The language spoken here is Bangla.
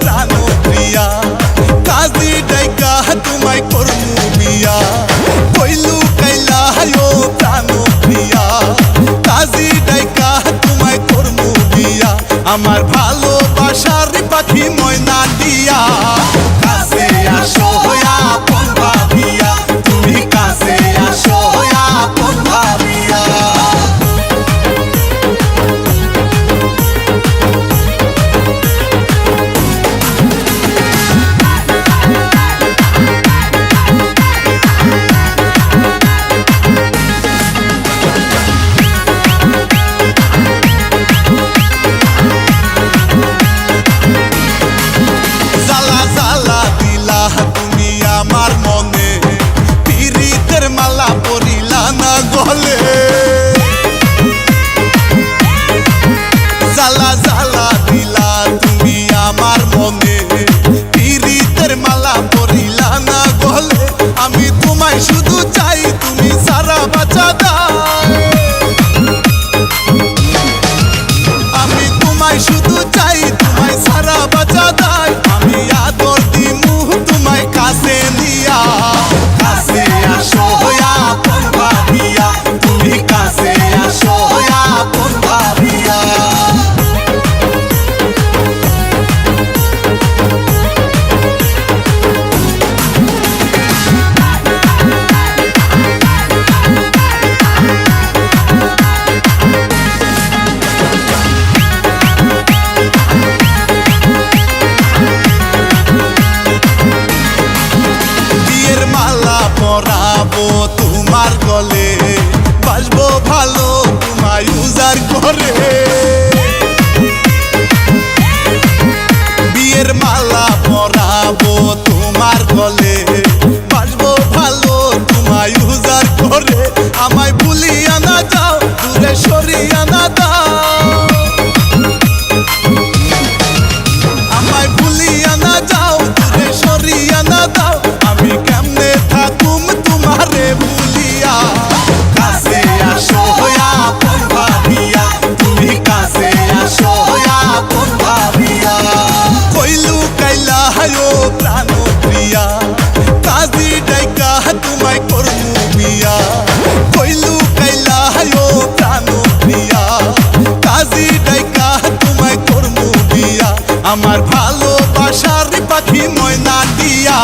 প্রাণ প্রিয়া কাজী ডাইকা তোমায় করমু বিয়া কইলু কাইলা ও প্রাণ প্রিয়া কাজী ডাইকা তোমায় করমু বিয়া আমার ভালোবাসার পাখি ময়না দিয়া কাছে আসো আপন ভাবিয়া তুমি কাছে আসো আপন ভাবিয়া আমার মনে পিরিতের মালা পরিলা না গলে জ্বালা জ্বালা দিলা তুমি আমার মনে পিরিতের মালা পরিলা না গলে আমি তোমায় শুধু চাই তুমি সারা বাঁচা দাও আমি তোমায় শুধু চাই তোমায় সারা বাঁচা দাও আমি আদর দিমু তোমায় কাছে নিয়া কাছে আসো আপন ভাবিয়া তুমি কাছে আসো আপন ভাবিয়া পরাবো তোমার গলে বাসবো ভালো তোমায় উজাড় করে বিয়ের মালা পরাবো তোমার গলে বাসবো ভালো তোমায় উজাড় করে আমায় ভুলিয়া না যাও দূরে সরিয়া না দাও আমায় ভুলিয়া না যাও দূরে সরিয়া না দাও আমি কেমনে থাকুম তোমারে ভুলিয়া কাছে আসো আপন ভাবিয়া তুমি কাছে আসো আপন ভাবিয়া কইলু কাইলা ও প্রাণ প্রিয়া কাজী ডাইকা তোমায় করমু বিয়া কইলু কাইলা ও প্রাণ প্রিয়া কাজী ডাইকা তোমায় করমু বিয়া আমার ভালোবাসার পাখি ময়না দিয়া